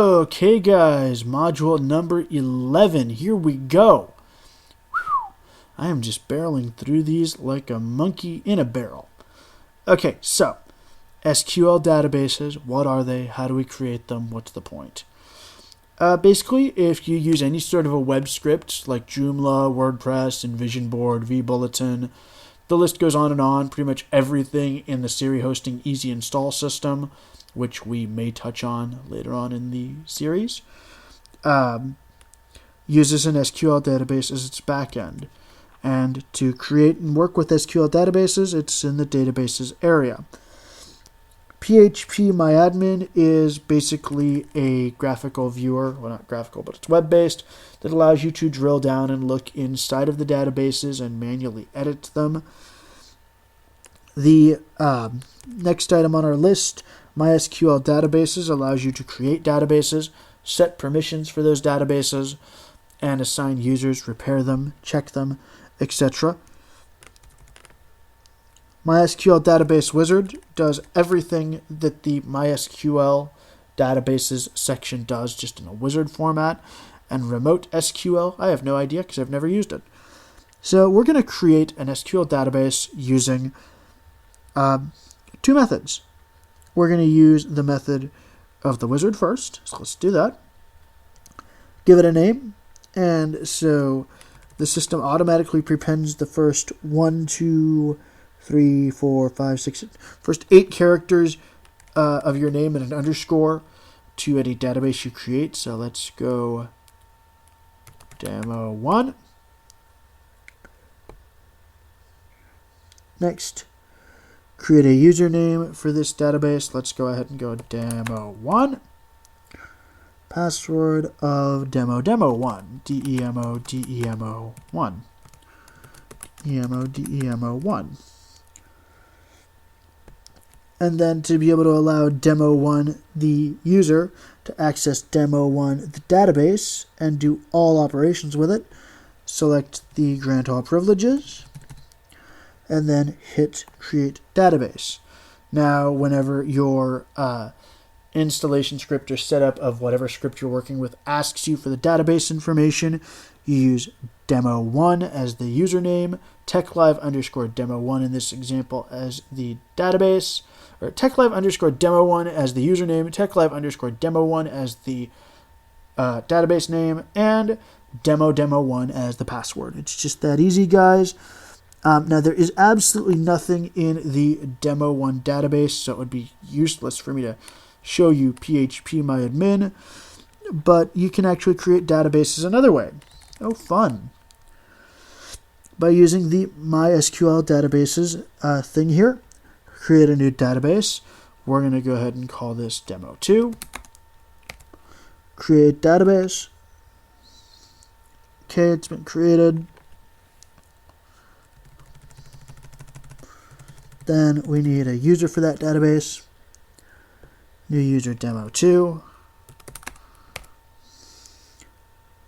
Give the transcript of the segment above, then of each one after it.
Okay guys, module number 11, here we go. Whew. I am just barreling through these like a monkey in a barrel. Okay, so SQL databases, what are they? How do we create them? What's the point? Basically, if you use any sort of a web script like Joomla, WordPress, Envision Board, vBulletin, the list goes on and on, pretty much everything in the SiriHosting EasyInstall system, which we may touch on later on in the series, uses an SQL database as its backend. And to create and work with SQL databases, it's in the databases area. PHP-MyAdmin is basically a graphical viewer, well, not graphical, but it's web-based, that allows you to drill down and look inside of the databases and manually edit them. The next item on our list, MySQL Databases, allows you to create databases, set permissions for those databases, and assign users, repair them, check them, etc. MySQL Database Wizard does everything that the MySQL Databases section does, just in a wizard format. And Remote SQL, I have no idea because I've never used it. So we're going to create an SQL database using two methods. We're going to use the method of the wizard first, so let's do that. Give it a name, and so the system automatically prepends the first 1, 2, 3, 4, 5, 6, first 8 characters of your name and an underscore to any database you create. So let's go demo1. Next, create a username for this database. Let's go ahead and go demo1. Password of demo1. demo1. demo1. And then to be able to allow demo1, the user, to access demo1, the database, and do all operations with it, select the grant all privileges, and then hit create database. Now, whenever your installation script or setup of whatever script you're working with asks you for the database information, you use demo1 as the username, techlive underscore demo1 in this example as the database, or techlive underscore demo1 as the username, techlive underscore demo1 as the database name, and demo1 as the password. It's just that easy, guys. Now, there is absolutely nothing in the demo1 database, so it would be useless for me to show you PHP-MyAdmin, but you can actually create databases another way. Oh, fun. By using the MySQL Databases thing here, create a new database. We're going to go ahead and call this demo2. Create database. Okay, it's been created. Then we need a user for that database. New user demo2.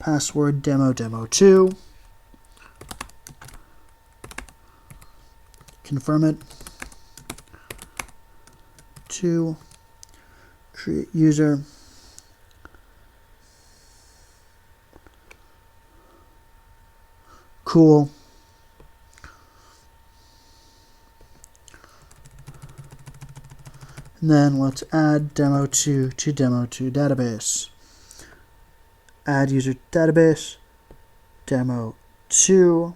Password demo2. Confirm it. 2. Create user. Cool. And then let's add demo2 to demo2 database. Add user database, demo2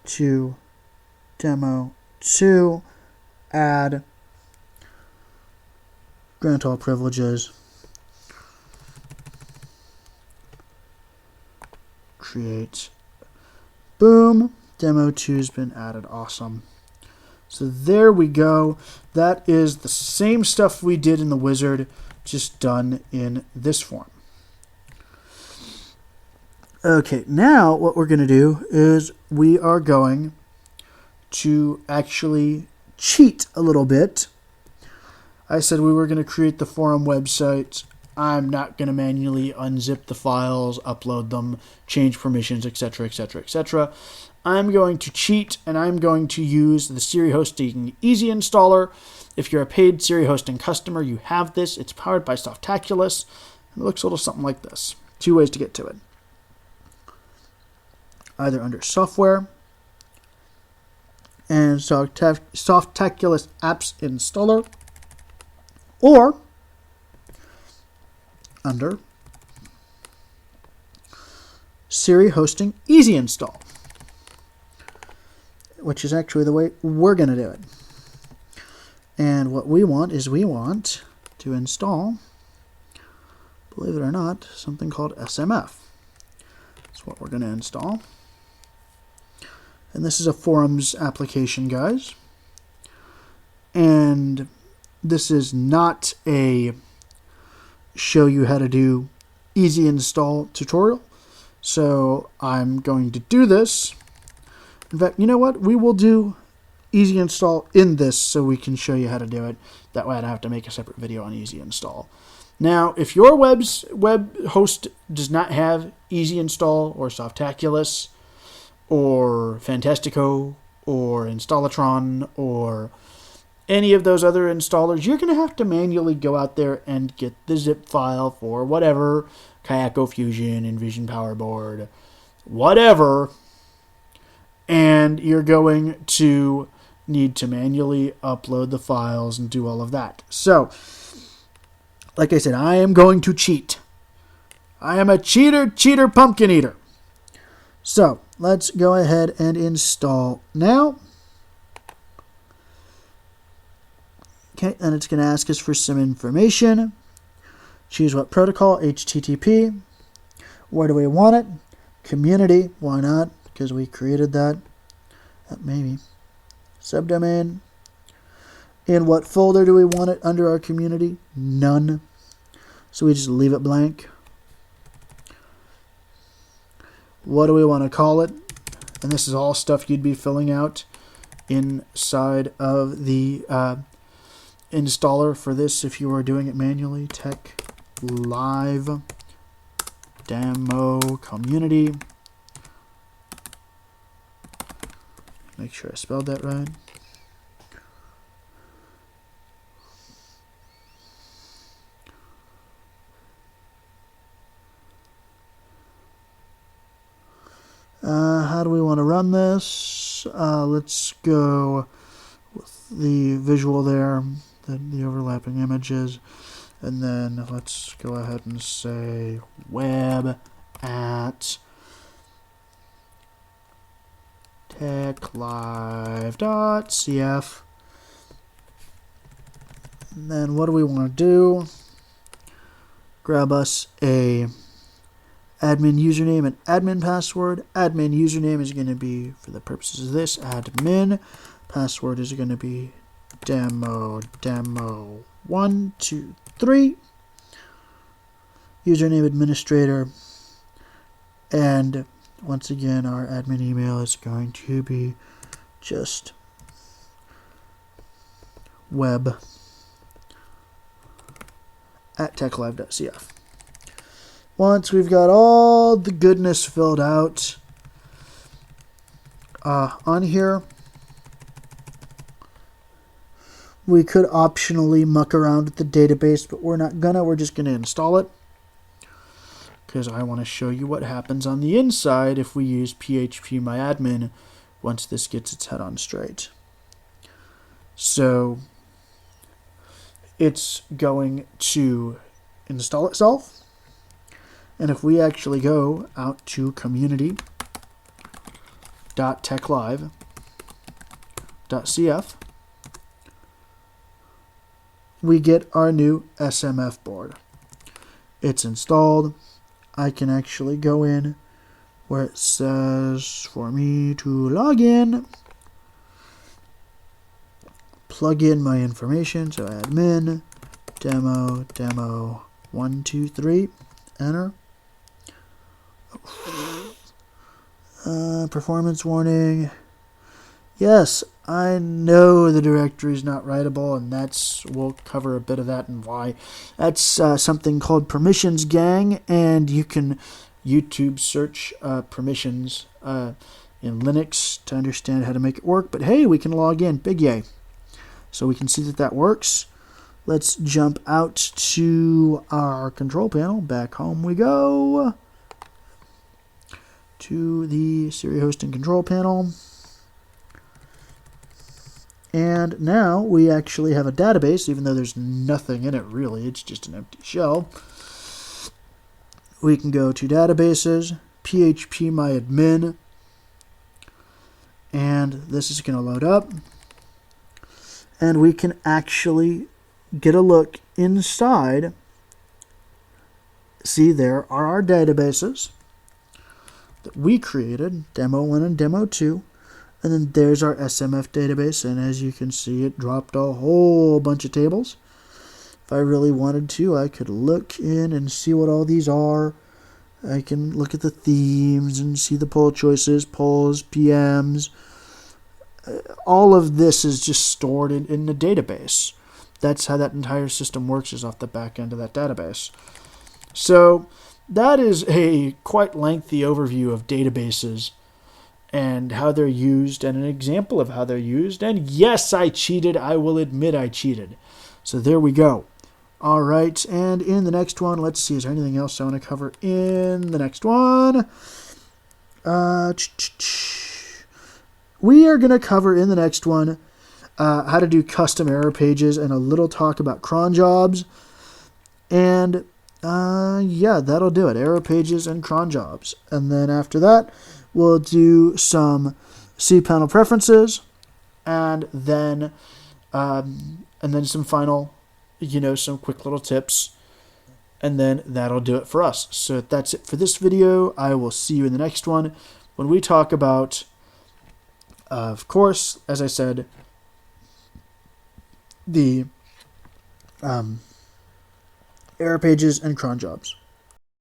to demo2, add grant all privileges, create, boom, demo2 has been added. Awesome. So there we go. That is the same stuff we did in the wizard, just done in this form. Okay, now what we're going to do is we are going to actually cheat a little bit. I said we were going to create the forum website. I'm not going to manually unzip the files, upload them, change permissions, etc., etc., etc. I'm going to cheat, and I'm going to use the SiriHosting EasyInstaller. If you're a paid SiriHosting customer, you have this. It's powered by Softaculous. It looks a little something like this. Two ways to get to it. Either under Software and Softaculous Apps Installer, or under SiriHosting EasyInstall, which is actually the way we're going to do it. And what we want is we want to install, believe it or not, something called SMF. That's what we're going to install. And this is a forums application, guys. And this is not a show you how to do easy install tutorial. So I'm going to do this. In fact, you know what? We will do easy install in this so we can show you how to do it. That way I don't have to make a separate video on easy install. Now, if your web host does not have easy install or Softaculous or Fantastico or Installatron or any of those other installers, you're going to have to manually go out there and get the zip file for whatever, Kayako Fusion, Envision PowerBoard, whatever, and you're going to need to manually upload the files and do all of that. So, like I said, I am going to cheat. I am a cheater, pumpkin eater. So, let's go ahead and install now. Okay, and it's going to ask us for some information. Choose what protocol, HTTP. Where do we want it? Community, why not? Because we created that. Maybe. Subdomain. In what folder do we want it under our community? None. So we just leave it blank. What do we want to call it? And this is all stuff you'd be filling out inside of the installer for this if you were doing it manually. Tech Live Demo Community. Make sure I spelled that right. How do we want to run this? Let's go with the visual there, the overlapping images, and then let's go ahead and say web at techlive.cf. And then what do we want to do? Grab us a admin username and admin password. Admin username is going to be, for the purposes of this, admin. Password is going to be demo 1 2 3. Username administrator. And once again, our admin email is going to be just web at techlive.cf. Once we've got all the goodness filled out on here, we could optionally muck around with the database, but we're not gonna. We're just gonna install it because I want to show you what happens on the inside if we use phpMyAdmin once this gets its head on straight. So it's going to install itself. And if we actually go out to community.techlive.cf, we get our new SMF board. It's installed. I can actually go in where it says for me to log in, plug in my information, so admin, demo 1 2 3, enter. Performance warning. Yes, I know the directory is not writable, and we'll cover a bit of that and why. That's something called permissions gang, and you can YouTube search permissions in Linux to understand how to make it work. But hey, we can log in. Big yay. So we can see that works. let's jump out to our control panel. Back home we go to the SiriHosting control panel. And now we actually have a database, even though there's nothing in it really, it's just an empty shell. We can go to databases, phpMyAdmin, and this is going to load up. And we can actually get a look inside. See, there are our databases that we created, Demo 1 and Demo 2. And then there's our SMF database, and as you can see, it dropped a whole bunch of tables. If I really wanted to, I could look in and see what all these are. I can look at the themes and see the poll choices, polls, PMs. All of this is just stored in the database. That's how that entire system works, is off the back end of that database. So that is a quite lengthy overview of databases and how they're used, and an example of how they're used. And yes, I cheated. I will admit I cheated. So there we go. All right, and in the next one, let's see, is there anything else I want to cover in the next one? We are going to cover in the next one how to do custom error pages and a little talk about cron jobs. And yeah, that'll do it. Error pages and cron jobs. And then after that, we'll do some cPanel preferences, and then some final, some quick little tips, and then that'll do it for us. So that's it for this video. I will see you in the next one when we talk about, of course, as I said, the error pages and cron jobs.